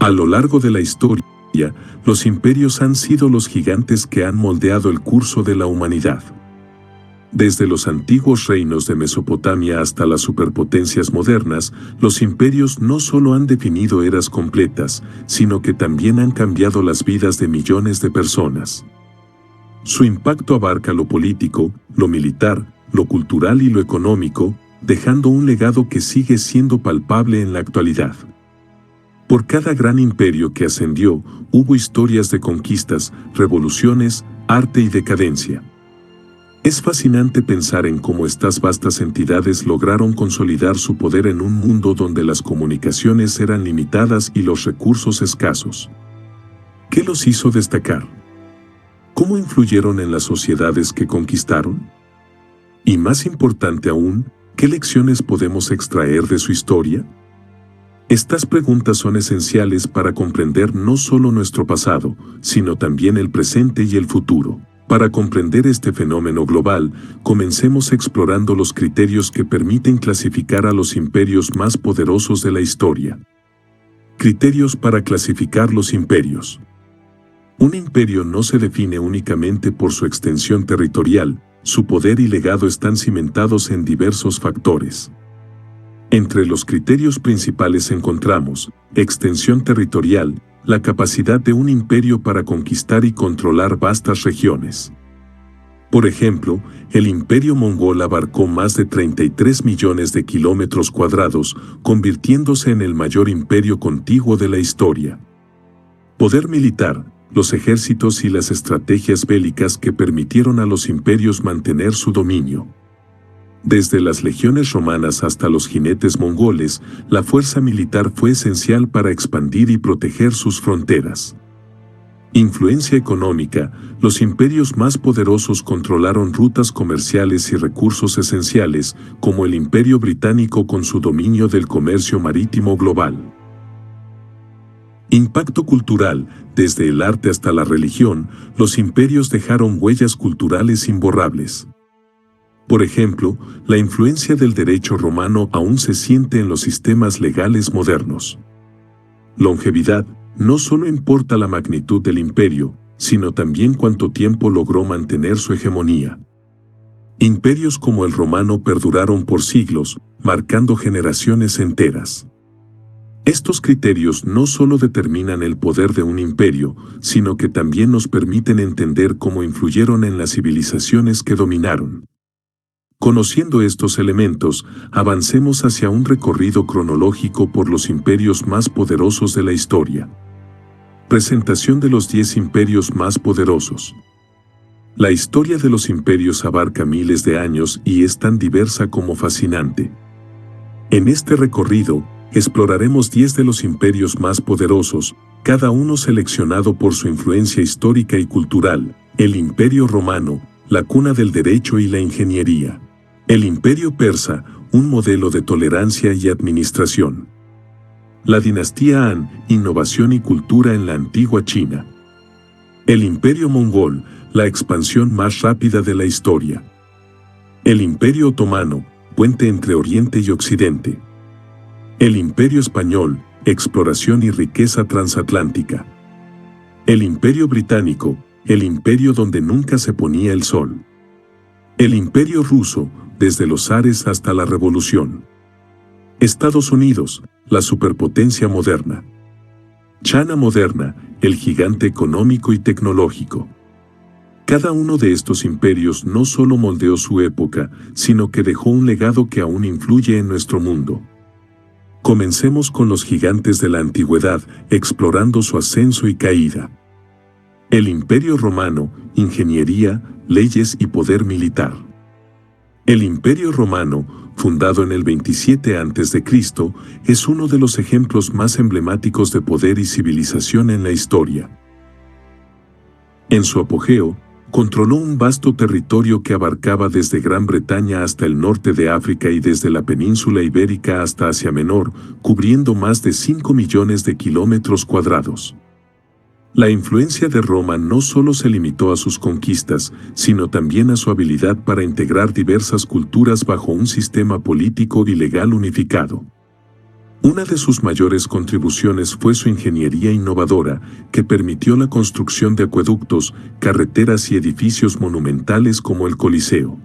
A lo largo de la historia, los imperios han sido los gigantes que han moldeado el curso de la humanidad. Desde los antiguos reinos de Mesopotamia hasta las superpotencias modernas, los imperios no solo han definido eras completas, sino que también han cambiado las vidas de millones de personas. Su impacto abarca lo político, lo militar, lo cultural y lo económico, dejando un legado que sigue siendo palpable en la actualidad. Por cada gran imperio que ascendió, hubo historias de conquistas, revoluciones, arte y decadencia. Es fascinante pensar en cómo estas vastas entidades lograron consolidar su poder en un mundo donde las comunicaciones eran limitadas y los recursos escasos. ¿Qué los hizo destacar? ¿Cómo influyeron en las sociedades que conquistaron? Y más importante aún, ¿qué lecciones podemos extraer de su historia? Estas preguntas son esenciales para comprender no solo nuestro pasado, sino también el presente y el futuro. Para comprender este fenómeno global, comencemos explorando los criterios que permiten clasificar a los imperios más poderosos de la historia. Criterios para clasificar los imperios. Un imperio no se define únicamente por su extensión territorial, su poder y legado están cimentados en diversos factores. Entre los criterios principales encontramos extensión territorial, la capacidad de un imperio para conquistar y controlar vastas regiones. Por ejemplo, el imperio mongol abarcó más de 33 millones de kilómetros cuadrados, convirtiéndose en el mayor imperio contiguo de la historia. Poder militar, los ejércitos y las estrategias bélicas que permitieron a los imperios mantener su dominio. Desde las legiones romanas hasta los jinetes mongoles, la fuerza militar fue esencial para expandir y proteger sus fronteras. Influencia económica, los imperios más poderosos controlaron rutas comerciales y recursos esenciales, como el Imperio Británico con su dominio del comercio marítimo global. Impacto cultural, desde el arte hasta la religión, los imperios dejaron huellas culturales imborrables. Por ejemplo, la influencia del derecho romano aún se siente en los sistemas legales modernos. Longevidad, no solo importa la magnitud del imperio, sino también cuánto tiempo logró mantener su hegemonía. Imperios como el romano perduraron por siglos, marcando generaciones enteras. Estos criterios no solo determinan el poder de un imperio, sino que también nos permiten entender cómo influyeron en las civilizaciones que dominaron. Conociendo estos elementos, avancemos hacia un recorrido cronológico por los imperios más poderosos de la historia. Presentación de los 10 imperios más poderosos. La historia de los imperios abarca miles de años y es tan diversa como fascinante. En este recorrido, exploraremos 10 de los imperios más poderosos, cada uno seleccionado por su influencia histórica y cultural: el Imperio Romano, la cuna del derecho y la ingeniería. El Imperio Persa, un modelo de tolerancia y administración. La dinastía Han, innovación y cultura en la antigua China. El Imperio Mongol, la expansión más rápida de la historia. El Imperio Otomano, puente entre Oriente y Occidente. El Imperio Español, exploración y riqueza transatlántica. El Imperio Británico, el imperio donde nunca se ponía el sol. El Imperio Ruso, desde los zares hasta la Revolución. Estados Unidos, la superpotencia moderna. China moderna, el gigante económico y tecnológico. Cada uno de estos imperios no solo moldeó su época, sino que dejó un legado que aún influye en nuestro mundo. Comencemos con los gigantes de la antigüedad, explorando su ascenso y caída. El Imperio Romano, ingeniería, leyes y poder militar. El Imperio Romano, fundado en el 27 a.C., es uno de los ejemplos más emblemáticos de poder y civilización en la historia. En su apogeo, controló un vasto territorio que abarcaba desde Gran Bretaña hasta el norte de África y desde la península ibérica hasta Asia Menor, cubriendo más de 5 millones de kilómetros cuadrados. La influencia de Roma no solo se limitó a sus conquistas, sino también a su habilidad para integrar diversas culturas bajo un sistema político y legal unificado. Una de sus mayores contribuciones fue su ingeniería innovadora, que permitió la construcción de acueductos, carreteras y edificios monumentales como el Coliseo.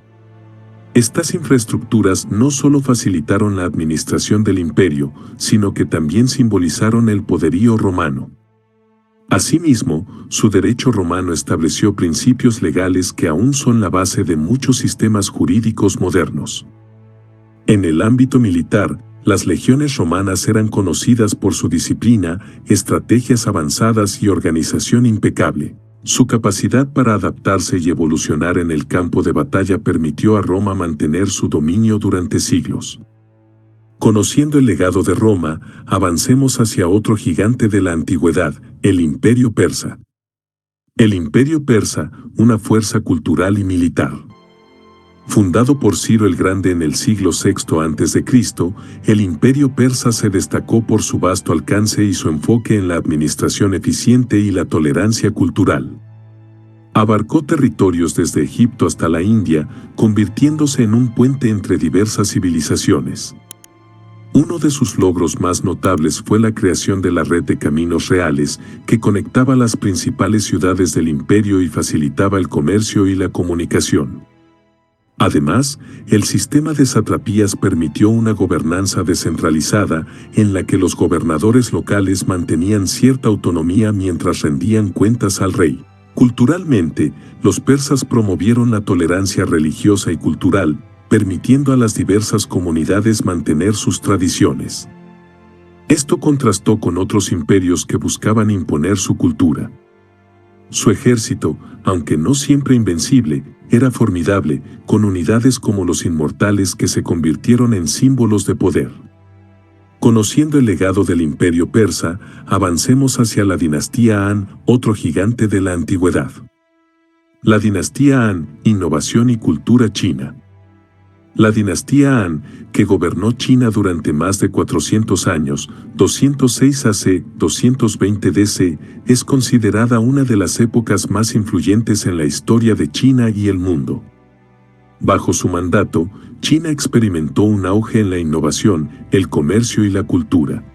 Estas infraestructuras no solo facilitaron la administración del imperio, sino que también simbolizaron el poderío romano. Asimismo, su derecho romano estableció principios legales que aún son la base de muchos sistemas jurídicos modernos. En el ámbito militar, las legiones romanas eran conocidas por su disciplina, estrategias avanzadas y organización impecable. Su capacidad para adaptarse y evolucionar en el campo de batalla permitió a Roma mantener su dominio durante siglos. Conociendo el legado de Roma, avancemos hacia otro gigante de la antigüedad, el Imperio Persa. El Imperio Persa, una fuerza cultural y militar. Fundado por Ciro el Grande en el siglo VI a.C., el Imperio Persa se destacó por su vasto alcance y su enfoque en la administración eficiente y la tolerancia cultural. Abarcó territorios desde Egipto hasta la India, convirtiéndose en un puente entre diversas civilizaciones. Uno de sus logros más notables fue la creación de la red de caminos reales, que conectaba las principales ciudades del imperio y facilitaba el comercio y la comunicación. Además, el sistema de satrapías permitió una gobernanza descentralizada en la que los gobernadores locales mantenían cierta autonomía mientras rendían cuentas al rey. Culturalmente, los persas promovieron la tolerancia religiosa y cultural, permitiendo a las diversas comunidades mantener sus tradiciones. Esto contrastó con otros imperios que buscaban imponer su cultura. Su ejército, aunque no siempre invencible, era formidable, con unidades como los inmortales que se convirtieron en símbolos de poder. Conociendo el legado del imperio persa, avancemos hacia la dinastía Han, otro gigante de la antigüedad. La dinastía Han, innovación y cultura china. La dinastía Han, que gobernó China durante más de 400 años, 206 AC, 220 DC, es considerada una de las épocas más influyentes en la historia de China y el mundo. Bajo su mandato, China experimentó un auge en la innovación, el comercio y la cultura.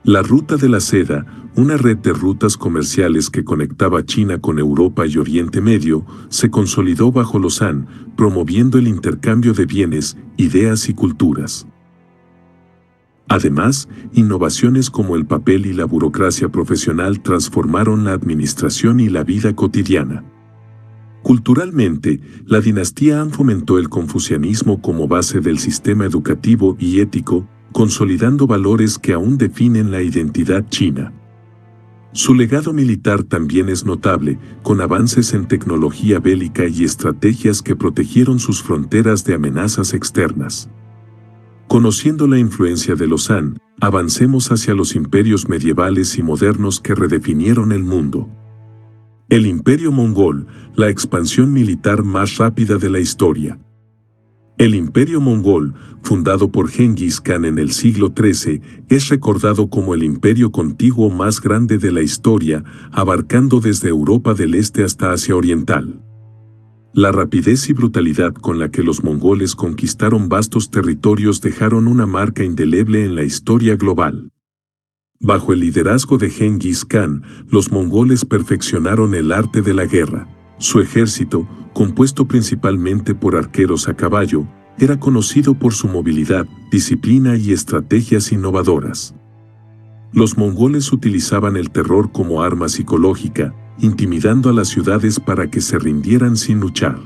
La Ruta de la Seda, una red de rutas comerciales que conectaba China con Europa y Oriente Medio, se consolidó bajo los Han, promoviendo el intercambio de bienes, ideas y culturas. Además, innovaciones como el papel y la burocracia profesional transformaron la administración y la vida cotidiana. Culturalmente, la dinastía Han fomentó el confucianismo como base del sistema educativo y ético, consolidando valores que aún definen la identidad china. Su legado militar también es notable, con avances en tecnología bélica y estrategias que protegieron sus fronteras de amenazas externas. Conociendo la influencia de los Han, avancemos hacia los imperios medievales y modernos que redefinieron el mundo. El Imperio Mongol, la expansión militar más rápida de la historia. El Imperio Mongol, fundado por Gengis Khan en el siglo XIII, es recordado como el imperio contiguo más grande de la historia, abarcando desde Europa del Este hasta Asia Oriental. La rapidez y brutalidad con la que los mongoles conquistaron vastos territorios dejaron una marca indeleble en la historia global. Bajo el liderazgo de Gengis Khan, los mongoles perfeccionaron el arte de la guerra. Su ejército, compuesto principalmente por arqueros a caballo, era conocido por su movilidad, disciplina y estrategias innovadoras. Los mongoles utilizaban el terror como arma psicológica, intimidando a las ciudades para que se rindieran sin luchar.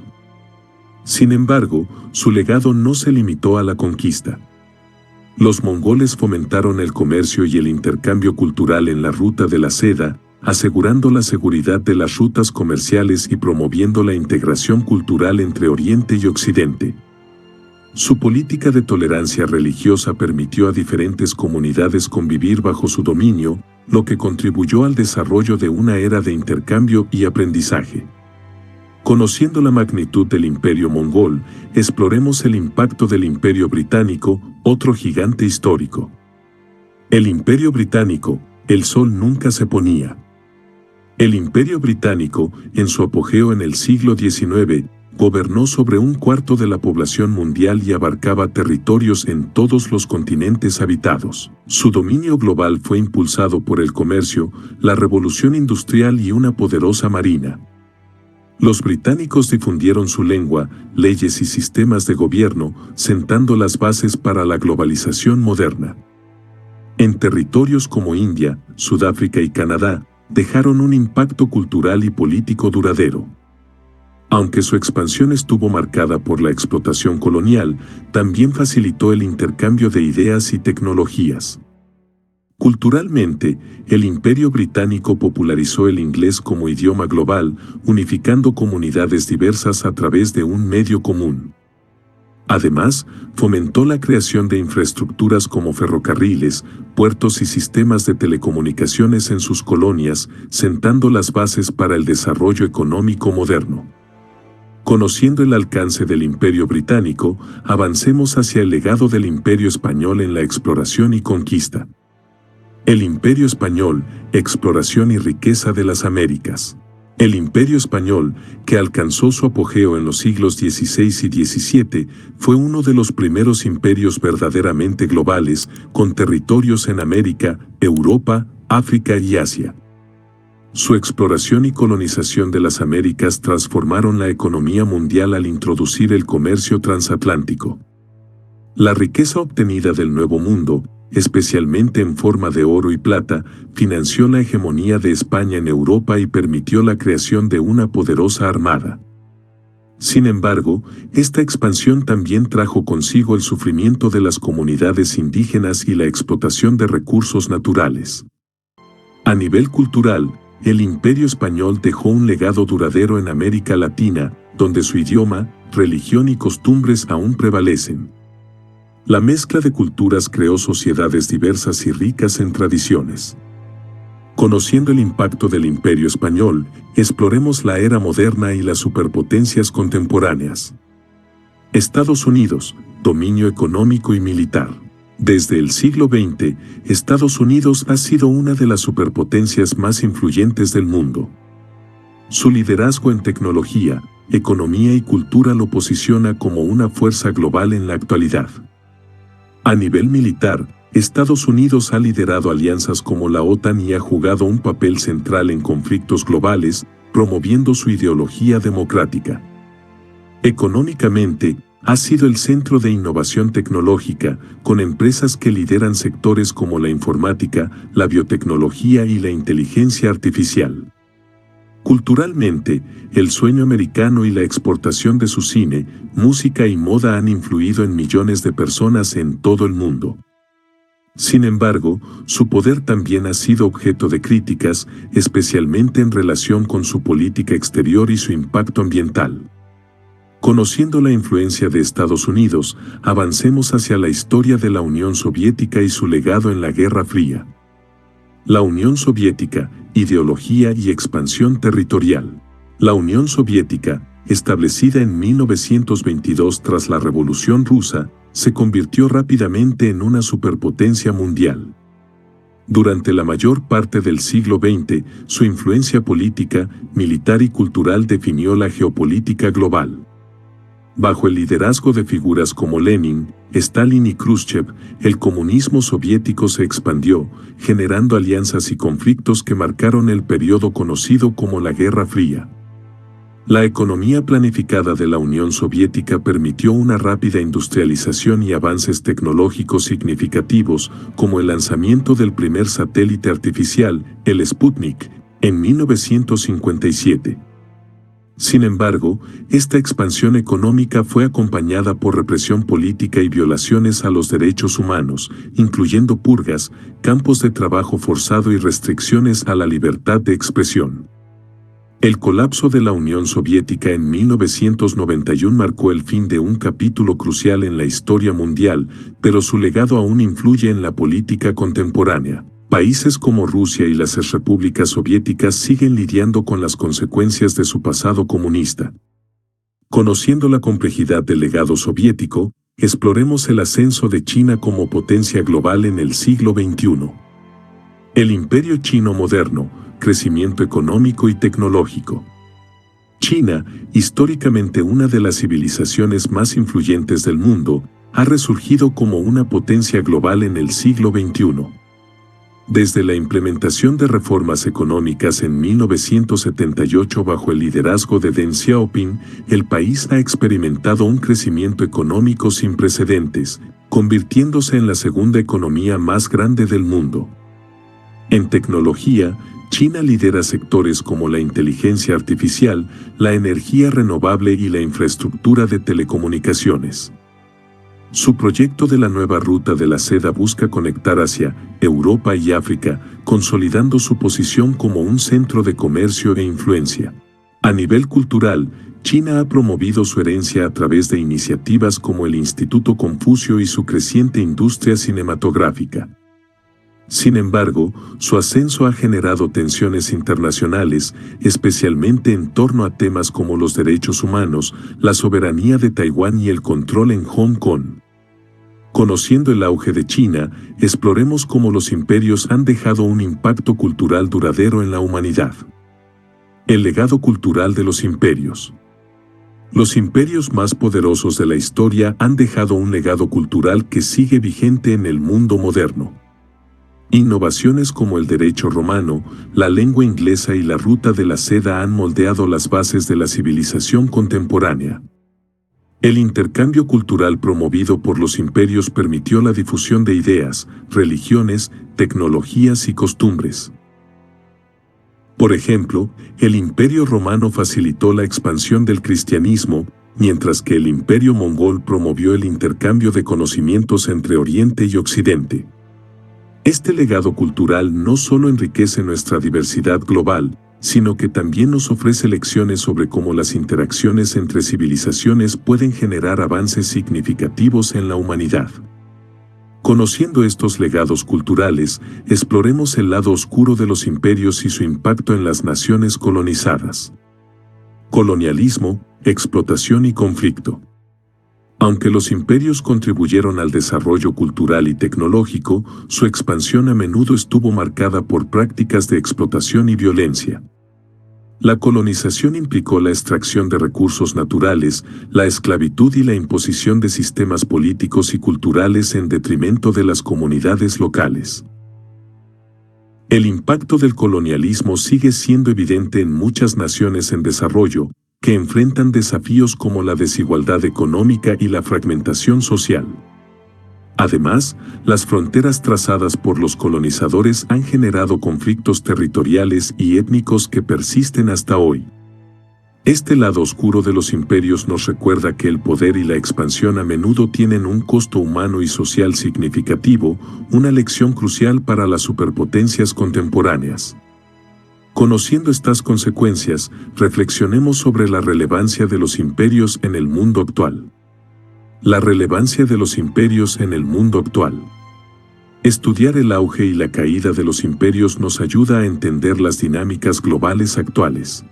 Sin embargo, su legado no se limitó a la conquista. Los mongoles fomentaron el comercio y el intercambio cultural en la Ruta de la Seda, asegurando la seguridad de las rutas comerciales y promoviendo la integración cultural entre Oriente y Occidente. Su política de tolerancia religiosa permitió a diferentes comunidades convivir bajo su dominio, lo que contribuyó al desarrollo de una era de intercambio y aprendizaje. Conociendo la magnitud del Imperio Mongol, exploremos el impacto del Imperio Británico, otro gigante histórico. El Imperio Británico, el sol nunca se ponía. El Imperio Británico, en su apogeo en el siglo XIX, gobernó sobre un cuarto de la población mundial y abarcaba territorios en todos los continentes habitados. Su dominio global fue impulsado por el comercio, la revolución industrial y una poderosa marina. Los británicos difundieron su lengua, leyes y sistemas de gobierno, sentando las bases para la globalización moderna. En territorios como India, Sudáfrica y Canadá, dejaron un impacto cultural y político duradero. Aunque su expansión estuvo marcada por la explotación colonial, también facilitó el intercambio de ideas y tecnologías. Culturalmente, el Imperio Británico popularizó el inglés como idioma global, unificando comunidades diversas a través de un medio común. Además, fomentó la creación de infraestructuras como ferrocarriles, puertos y sistemas de telecomunicaciones en sus colonias, sentando las bases para el desarrollo económico moderno. Conociendo el alcance del Imperio Británico, avancemos hacia el legado del Imperio Español en la exploración y conquista. El Imperio Español, exploración y riqueza de las Américas. El Imperio Español, que alcanzó su apogeo en los siglos XVI y XVII, fue uno de los primeros imperios verdaderamente globales, con territorios en América, Europa, África y Asia. Su exploración y colonización de las Américas transformaron la economía mundial al introducir el comercio transatlántico. La riqueza obtenida del Nuevo Mundo, especialmente en forma de oro y plata, financió la hegemonía de España en Europa y permitió la creación de una poderosa armada. Sin embargo, esta expansión también trajo consigo el sufrimiento de las comunidades indígenas y la explotación de recursos naturales. A nivel cultural, el Imperio Español dejó un legado duradero en América Latina, donde su idioma, religión y costumbres aún prevalecen. La mezcla de culturas creó sociedades diversas y ricas en tradiciones. Conociendo el impacto del Imperio Español, exploremos la era moderna y las superpotencias contemporáneas. Estados Unidos, dominio económico y militar. Desde el siglo XX, Estados Unidos ha sido una de las superpotencias más influyentes del mundo. Su liderazgo en tecnología, economía y cultura lo posiciona como una fuerza global en la actualidad. A nivel militar, Estados Unidos ha liderado alianzas como la OTAN y ha jugado un papel central en conflictos globales, promoviendo su ideología democrática. Económicamente, ha sido el centro de innovación tecnológica, con empresas que lideran sectores como la informática, la biotecnología y la inteligencia artificial. Culturalmente, el sueño americano y la exportación de su cine, música y moda han influido en millones de personas en todo el mundo. Sin embargo, su poder también ha sido objeto de críticas, especialmente en relación con su política exterior y su impacto ambiental. Conociendo la influencia de Estados Unidos, avancemos hacia la historia de la Unión Soviética y su legado en la Guerra Fría. La Unión Soviética, ideología y expansión territorial. La Unión Soviética, establecida en 1922 tras la Revolución Rusa, se convirtió rápidamente en una superpotencia mundial. Durante la mayor parte del siglo XX, su influencia política, militar y cultural definió la geopolítica global. Bajo el liderazgo de figuras como Lenin, Stalin y Khrushchev, el comunismo soviético se expandió, generando alianzas y conflictos que marcaron el periodo conocido como la Guerra Fría. La economía planificada de la Unión Soviética permitió una rápida industrialización y avances tecnológicos significativos, como el lanzamiento del primer satélite artificial, el Sputnik, en 1957. Sin embargo, esta expansión económica fue acompañada por represión política y violaciones a los derechos humanos, incluyendo purgas, campos de trabajo forzado y restricciones a la libertad de expresión. El colapso de la Unión Soviética en 1991 marcó el fin de un capítulo crucial en la historia mundial, pero su legado aún influye en la política contemporánea. Países como Rusia y las exrepúblicas soviéticas siguen lidiando con las consecuencias de su pasado comunista. Conociendo la complejidad del legado soviético, exploremos el ascenso de China como potencia global en el siglo XXI. El Imperio Chino moderno, crecimiento económico y tecnológico. China, históricamente una de las civilizaciones más influyentes del mundo, ha resurgido como una potencia global en el siglo XXI. Desde la implementación de reformas económicas en 1978 bajo el liderazgo de Deng Xiaoping, el país ha experimentado un crecimiento económico sin precedentes, convirtiéndose en la segunda economía más grande del mundo. En tecnología, China lidera sectores como la inteligencia artificial, la energía renovable y la infraestructura de telecomunicaciones. Su proyecto de la nueva ruta de la seda busca conectar Asia, Europa y África, consolidando su posición como un centro de comercio e influencia. A nivel cultural, China ha promovido su herencia a través de iniciativas como el Instituto Confucio y su creciente industria cinematográfica. Sin embargo, su ascenso ha generado tensiones internacionales, especialmente en torno a temas como los derechos humanos, la soberanía de Taiwán y el control en Hong Kong. Conociendo el auge de China, exploremos cómo los imperios han dejado un impacto cultural duradero en la humanidad. El legado cultural de los imperios. Los imperios más poderosos de la historia han dejado un legado cultural que sigue vigente en el mundo moderno. Innovaciones como el derecho romano, la lengua inglesa y la ruta de la seda han moldeado las bases de la civilización contemporánea. El intercambio cultural promovido por los imperios permitió la difusión de ideas, religiones, tecnologías y costumbres. Por ejemplo, el Imperio Romano facilitó la expansión del cristianismo, mientras que el Imperio Mongol promovió el intercambio de conocimientos entre Oriente y Occidente. Este legado cultural no solo enriquece nuestra diversidad global, sino que también nos ofrece lecciones sobre cómo las interacciones entre civilizaciones pueden generar avances significativos en la humanidad. Conociendo estos legados culturales, exploremos el lado oscuro de los imperios y su impacto en las naciones colonizadas. Colonialismo, explotación y conflicto. Aunque los imperios contribuyeron al desarrollo cultural y tecnológico, su expansión a menudo estuvo marcada por prácticas de explotación y violencia. La colonización implicó la extracción de recursos naturales, la esclavitud y la imposición de sistemas políticos y culturales en detrimento de las comunidades locales. El impacto del colonialismo sigue siendo evidente en muchas naciones en desarrollo, que enfrentan desafíos como la desigualdad económica y la fragmentación social. Además, las fronteras trazadas por los colonizadores han generado conflictos territoriales y étnicos que persisten hasta hoy. Este lado oscuro de los imperios nos recuerda que el poder y la expansión a menudo tienen un costo humano y social significativo, una lección crucial para las superpotencias contemporáneas. Conociendo estas consecuencias, reflexionemos sobre la relevancia de los imperios en el mundo actual. La relevancia de los imperios en el mundo actual. Estudiar el auge y la caída de los imperios nos ayuda a entender las dinámicas globales actuales.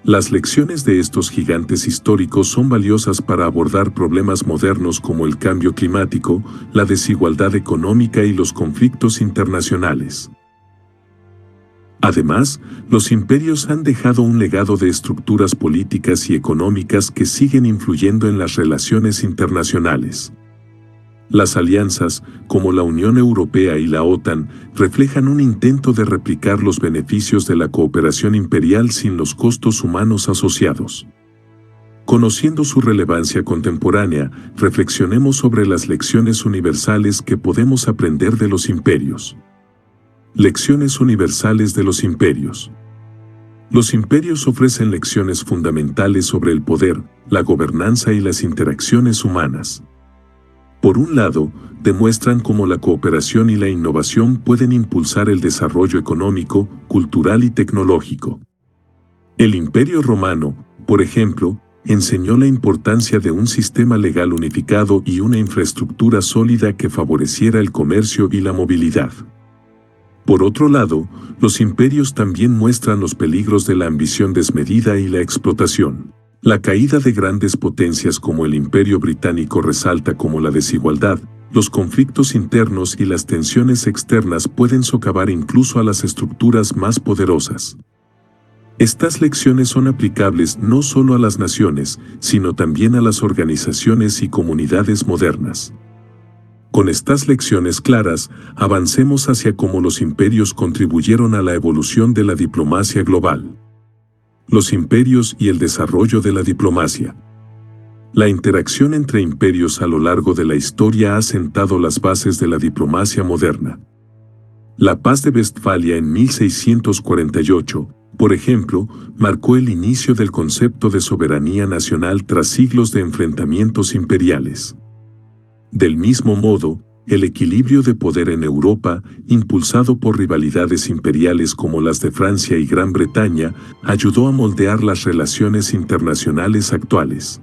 Las lecciones de estos gigantes históricos son valiosas para abordar problemas modernos como el cambio climático, la desigualdad económica y los conflictos internacionales. Además, los imperios han dejado un legado de estructuras políticas y económicas que siguen influyendo en las relaciones internacionales. Las alianzas, como la Unión Europea y la OTAN, reflejan un intento de replicar los beneficios de la cooperación imperial sin los costos humanos asociados. Conociendo su relevancia contemporánea, reflexionemos sobre las lecciones universales que podemos aprender de los imperios. Lecciones universales de los imperios. Los imperios ofrecen lecciones fundamentales sobre el poder, la gobernanza y las interacciones humanas. Por un lado, demuestran cómo la cooperación y la innovación pueden impulsar el desarrollo económico, cultural y tecnológico. El Imperio Romano, por ejemplo, enseñó la importancia de un sistema legal unificado y una infraestructura sólida que favoreciera el comercio y la movilidad. Por otro lado, los imperios también muestran los peligros de la ambición desmedida y la explotación. La caída de grandes potencias como el Imperio Británico resalta cómo la desigualdad, los conflictos internos y las tensiones externas pueden socavar incluso a las estructuras más poderosas. Estas lecciones son aplicables no solo a las naciones, sino también a las organizaciones y comunidades modernas. Con estas lecciones claras, avancemos hacia cómo los imperios contribuyeron a la evolución de la diplomacia global. Los imperios y el desarrollo de la diplomacia. La interacción entre imperios a lo largo de la historia ha sentado las bases de la diplomacia moderna. La Paz de Westfalia en 1648, por ejemplo, marcó el inicio del concepto de soberanía nacional tras siglos de enfrentamientos imperiales. Del mismo modo, el equilibrio de poder en Europa, impulsado por rivalidades imperiales como las de Francia y Gran Bretaña, ayudó a moldear las relaciones internacionales actuales.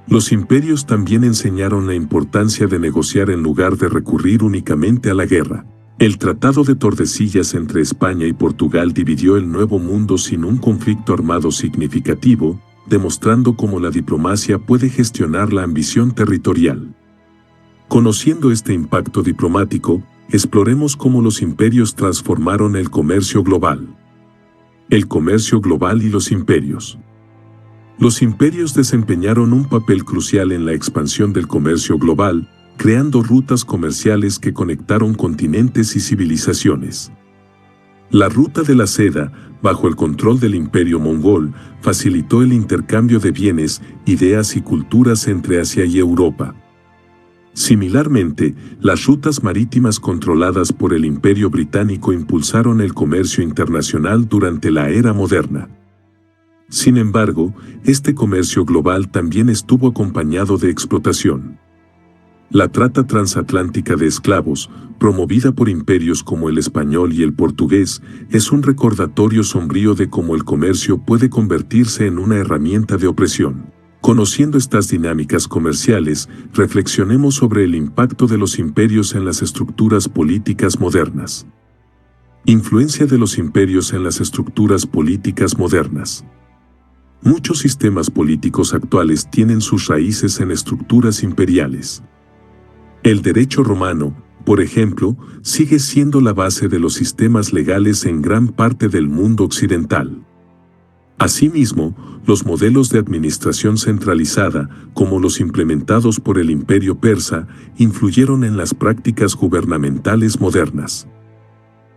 Los imperios también enseñaron la importancia de negociar en lugar de recurrir únicamente a la guerra. El Tratado de Tordesillas entre España y Portugal dividió el Nuevo Mundo sin un conflicto armado significativo, demostrando cómo la diplomacia puede gestionar la ambición territorial. Conociendo este impacto diplomático, exploremos cómo los imperios transformaron el comercio global. El comercio global y los imperios. Los imperios desempeñaron un papel crucial en la expansión del comercio global, creando rutas comerciales que conectaron continentes y civilizaciones. La ruta de la seda, bajo el control del Imperio Mongol, facilitó el intercambio de bienes, ideas y culturas entre Asia y Europa. Similarmente, las rutas marítimas controladas por el Imperio Británico impulsaron el comercio internacional durante la era moderna. Sin embargo, este comercio global también estuvo acompañado de explotación. La trata transatlántica de esclavos, promovida por imperios como el español y el portugués, es un recordatorio sombrío de cómo el comercio puede convertirse en una herramienta de opresión. Conociendo estas dinámicas comerciales, reflexionemos sobre el impacto de los imperios en las estructuras políticas modernas. Influencia de los imperios en las estructuras políticas modernas. Muchos sistemas políticos actuales tienen sus raíces en estructuras imperiales. El derecho romano, por ejemplo, sigue siendo la base de los sistemas legales en gran parte del mundo occidental. Asimismo, los modelos de administración centralizada, como los implementados por el Imperio Persa, influyeron en las prácticas gubernamentales modernas.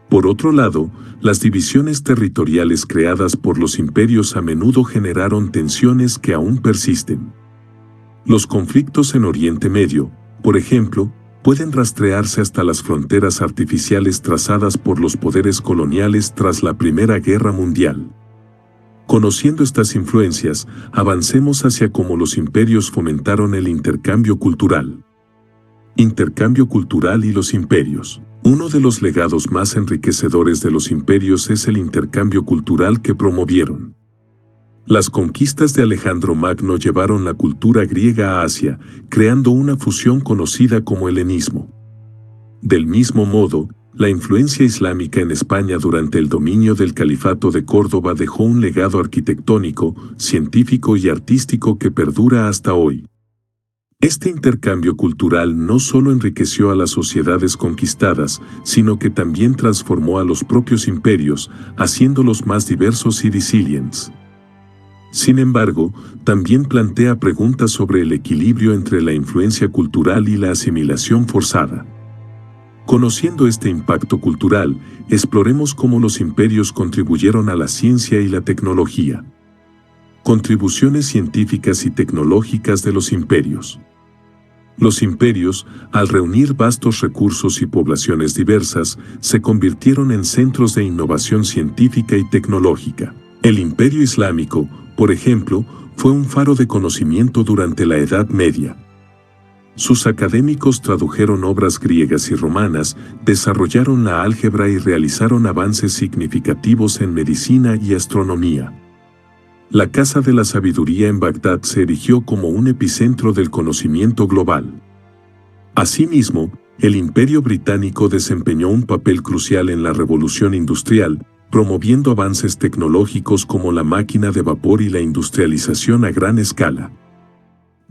Por otro lado, las divisiones territoriales creadas por los imperios a menudo generaron tensiones que aún persisten. Los conflictos en Oriente Medio, por ejemplo, pueden rastrearse hasta las fronteras artificiales trazadas por los poderes coloniales tras la Primera Guerra Mundial. Conociendo estas influencias, avancemos hacia cómo los imperios fomentaron el intercambio cultural. Intercambio cultural y los imperios. Uno de los legados más enriquecedores de los imperios es el intercambio cultural que promovieron. Las conquistas de Alejandro Magno llevaron la cultura griega a Asia, creando una fusión conocida como helenismo. Del mismo modo, la influencia islámica en España durante el dominio del Califato de Córdoba dejó un legado arquitectónico, científico y artístico que perdura hasta hoy. Este intercambio cultural no solo enriqueció a las sociedades conquistadas, sino que también transformó a los propios imperios, haciéndolos más diversos y resilientes. Sin embargo, también plantea preguntas sobre el equilibrio entre la influencia cultural y la asimilación forzada. Conociendo este impacto cultural, exploremos cómo los imperios contribuyeron a la ciencia y la tecnología. Contribuciones científicas y tecnológicas de los imperios. Los imperios, al reunir vastos recursos y poblaciones diversas, se convirtieron en centros de innovación científica y tecnológica. El Imperio Islámico, por ejemplo, fue un faro de conocimiento durante la Edad Media. Sus académicos tradujeron obras griegas y romanas, desarrollaron la álgebra y realizaron avances significativos en medicina y astronomía. La Casa de la Sabiduría en Bagdad se erigió como un epicentro del conocimiento global. Asimismo, el Imperio Británico desempeñó un papel crucial en la Revolución Industrial, promoviendo avances tecnológicos como la máquina de vapor y la industrialización a gran escala.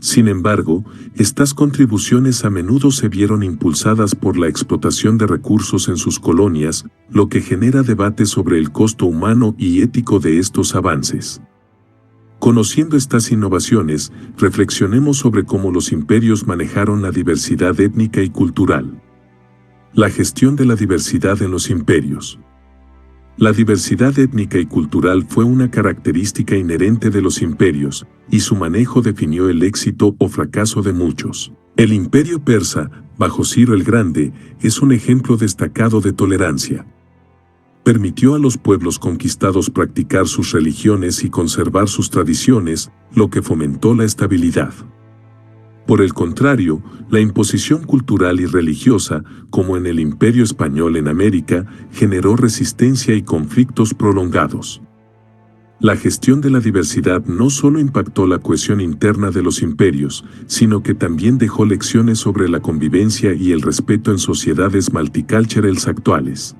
Sin embargo, estas contribuciones a menudo se vieron impulsadas por la explotación de recursos en sus colonias, lo que genera debate sobre el costo humano y ético de estos avances. Conociendo estas innovaciones, reflexionemos sobre cómo los imperios manejaron la diversidad étnica y cultural. La gestión de la diversidad en los imperios. La diversidad étnica y cultural fue una característica inherente de los imperios, y su manejo definió el éxito o fracaso de muchos. El imperio persa, bajo Ciro el Grande, es un ejemplo destacado de tolerancia. Permitió a los pueblos conquistados practicar sus religiones y conservar sus tradiciones, lo que fomentó la estabilidad. Por el contrario, la imposición cultural y religiosa, como en el Imperio Español en América, generó resistencia y conflictos prolongados. La gestión de la diversidad no solo impactó la cohesión interna de los imperios, sino que también dejó lecciones sobre la convivencia y el respeto en sociedades multiculturales actuales.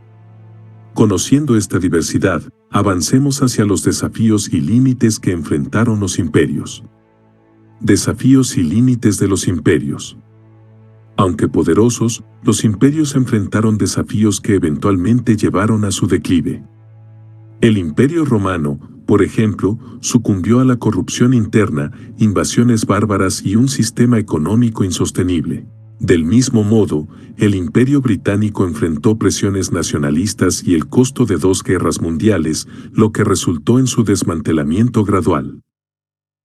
Conociendo esta diversidad, avancemos hacia los desafíos y límites que enfrentaron los imperios. Desafíos y límites de los imperios. Aunque poderosos, los imperios enfrentaron desafíos que eventualmente llevaron a su declive. El Imperio Romano, por ejemplo, sucumbió a la corrupción interna, invasiones bárbaras y un sistema económico insostenible. Del mismo modo, el Imperio Británico enfrentó presiones nacionalistas y el costo de 2 guerras mundiales, lo que resultó en su desmantelamiento gradual.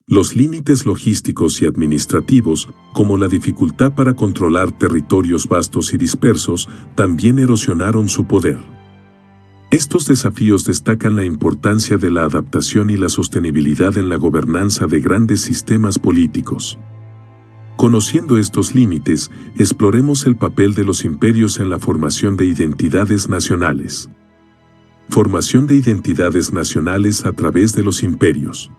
Los límites logísticos y administrativos, como la dificultad para controlar territorios vastos y dispersos, también erosionaron su poder. Estos desafíos destacan la importancia de la adaptación y la sostenibilidad en la gobernanza de grandes sistemas políticos. Conociendo estos límites, exploremos el papel de los imperios en la formación de identidades nacionales. Formación de identidades nacionales a través de los imperios.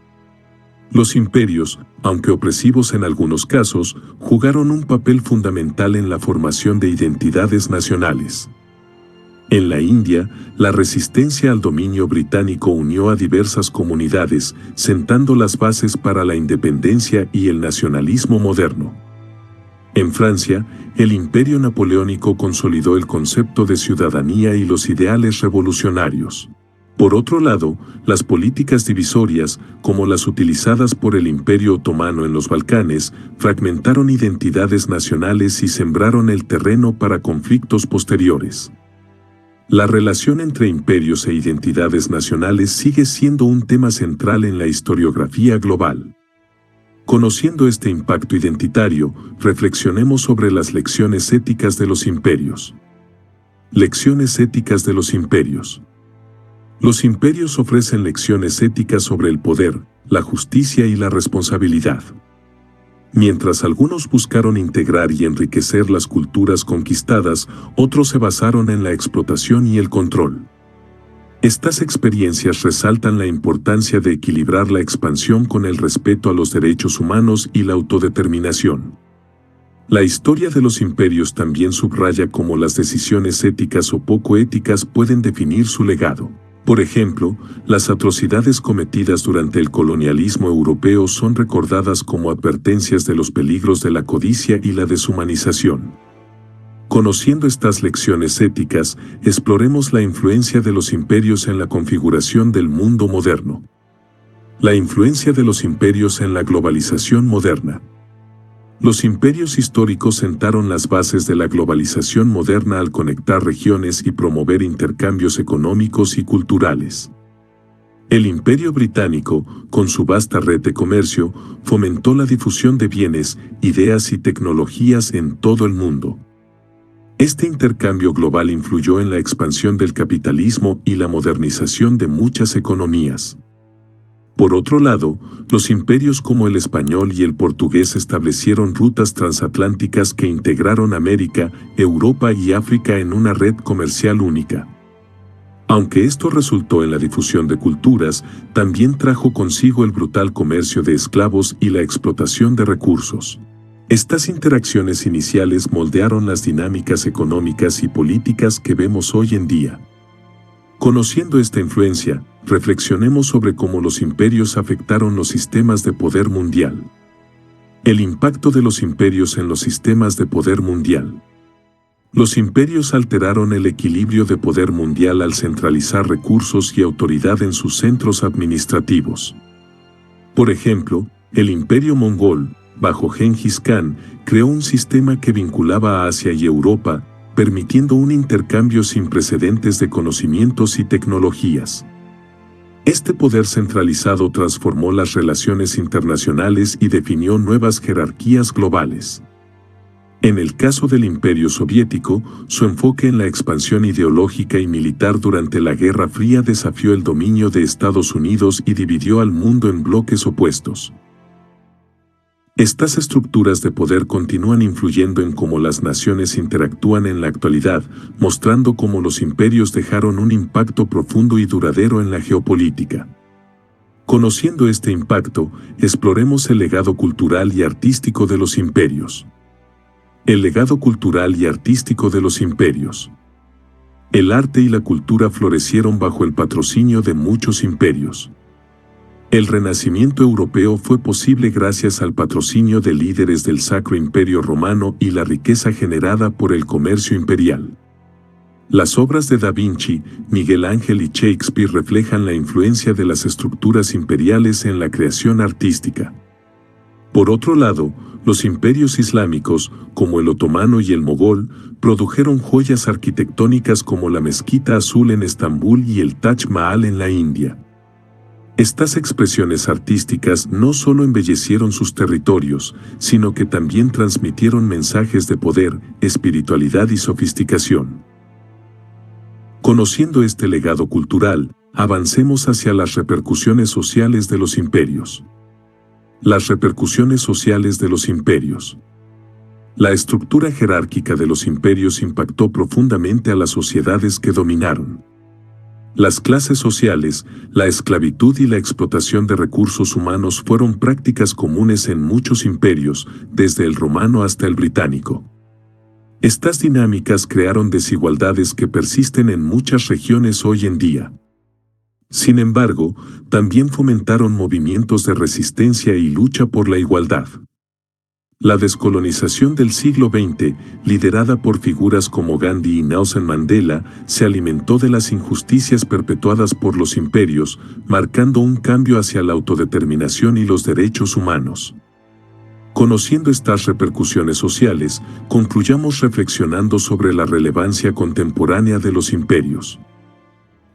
Los imperios, aunque opresivos en algunos casos, jugaron un papel fundamental en la formación de identidades nacionales. En la India, la resistencia al dominio británico unió a diversas comunidades, sentando las bases para la independencia y el nacionalismo moderno. En Francia, el Imperio Napoleónico consolidó el concepto de ciudadanía y los ideales revolucionarios. Por otro lado, las políticas divisorias, como las utilizadas por el Imperio Otomano en los Balcanes, fragmentaron identidades nacionales y sembraron el terreno para conflictos posteriores. La relación entre imperios e identidades nacionales sigue siendo un tema central en la historiografía global. Conociendo este impacto identitario, reflexionemos sobre las lecciones éticas de los imperios. Lecciones éticas de los imperios. Los imperios ofrecen lecciones éticas sobre el poder, la justicia y la responsabilidad. Mientras algunos buscaron integrar y enriquecer las culturas conquistadas, otros se basaron en la explotación y el control. Estas experiencias resaltan la importancia de equilibrar la expansión con el respeto a los derechos humanos y la autodeterminación. La historia de los imperios también subraya cómo las decisiones éticas o poco éticas pueden definir su legado. Por ejemplo, las atrocidades cometidas durante el colonialismo europeo son recordadas como advertencias de los peligros de la codicia y la deshumanización. Conociendo estas lecciones éticas, exploremos la influencia de los imperios en la configuración del mundo moderno. La influencia de los imperios en la globalización moderna. Los imperios históricos sentaron las bases de la globalización moderna al conectar regiones y promover intercambios económicos y culturales. El Imperio Británico, con su vasta red de comercio, fomentó la difusión de bienes, ideas y tecnologías en todo el mundo. Este intercambio global influyó en la expansión del capitalismo y la modernización de muchas economías. Por otro lado, los imperios como el español y el portugués establecieron rutas transatlánticas que integraron América, Europa y África en una red comercial única. Aunque esto resultó en la difusión de culturas, también trajo consigo el brutal comercio de esclavos y la explotación de recursos. Estas interacciones iniciales moldearon las dinámicas económicas y políticas que vemos hoy en día. Conociendo esta influencia, reflexionemos sobre cómo los imperios afectaron los sistemas de poder mundial. El impacto de los imperios en los sistemas de poder mundial. Los imperios alteraron el equilibrio de poder mundial al centralizar recursos y autoridad en sus centros administrativos. Por ejemplo, el Imperio Mongol, bajo Gengis Khan, creó un sistema que vinculaba a Asia y Europa, permitiendo un intercambio sin precedentes de conocimientos y tecnologías. Este poder centralizado transformó las relaciones internacionales y definió nuevas jerarquías globales. En el caso del Imperio Soviético, su enfoque en la expansión ideológica y militar durante la Guerra Fría desafió el dominio de Estados Unidos y dividió al mundo en bloques opuestos. Estas estructuras de poder continúan influyendo en cómo las naciones interactúan en la actualidad, mostrando cómo los imperios dejaron un impacto profundo y duradero en la geopolítica. Conociendo este impacto, exploremos el legado cultural y artístico de los imperios. El legado cultural y artístico de los imperios. El arte y la cultura florecieron bajo el patrocinio de muchos imperios. El Renacimiento europeo fue posible gracias al patrocinio de líderes del Sacro Imperio Romano y la riqueza generada por el comercio imperial. Las obras de Da Vinci, Miguel Ángel y Shakespeare reflejan la influencia de las estructuras imperiales en la creación artística. Por otro lado, los imperios islámicos, como el otomano y el mogol, produjeron joyas arquitectónicas como la Mezquita Azul en Estambul y el Taj Mahal en la India. Estas expresiones artísticas no solo embellecieron sus territorios, sino que también transmitieron mensajes de poder, espiritualidad y sofisticación. Conociendo este legado cultural, avancemos hacia las repercusiones sociales de los imperios. Las repercusiones sociales de los imperios. La estructura jerárquica de los imperios impactó profundamente a las sociedades que dominaron. Las clases sociales, la esclavitud y la explotación de recursos humanos fueron prácticas comunes en muchos imperios, desde el romano hasta el británico. Estas dinámicas crearon desigualdades que persisten en muchas regiones hoy en día. Sin embargo, también fomentaron movimientos de resistencia y lucha por la igualdad. La descolonización del siglo XX, liderada por figuras como Gandhi y Nelson Mandela, se alimentó de las injusticias perpetuadas por los imperios, marcando un cambio hacia la autodeterminación y los derechos humanos. Conociendo estas repercusiones sociales, concluyamos reflexionando sobre la relevancia contemporánea de los imperios.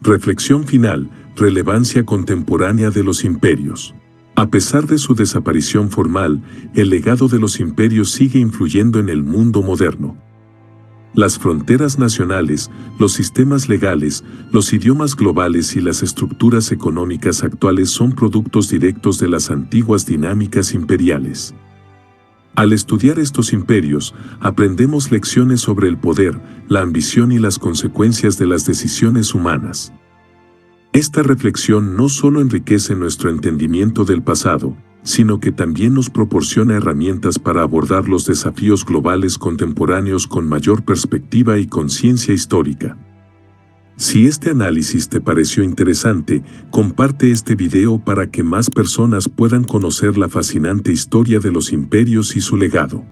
Reflexión final: relevancia contemporánea de los imperios. A pesar de su desaparición formal, el legado de los imperios sigue influyendo en el mundo moderno. Las fronteras nacionales, los sistemas legales, los idiomas globales y las estructuras económicas actuales son productos directos de las antiguas dinámicas imperiales. Al estudiar estos imperios, aprendemos lecciones sobre el poder, la ambición y las consecuencias de las decisiones humanas. Esta reflexión no solo enriquece nuestro entendimiento del pasado, sino que también nos proporciona herramientas para abordar los desafíos globales contemporáneos con mayor perspectiva y conciencia histórica. Si este análisis te pareció interesante, comparte este video para que más personas puedan conocer la fascinante historia de los imperios y su legado.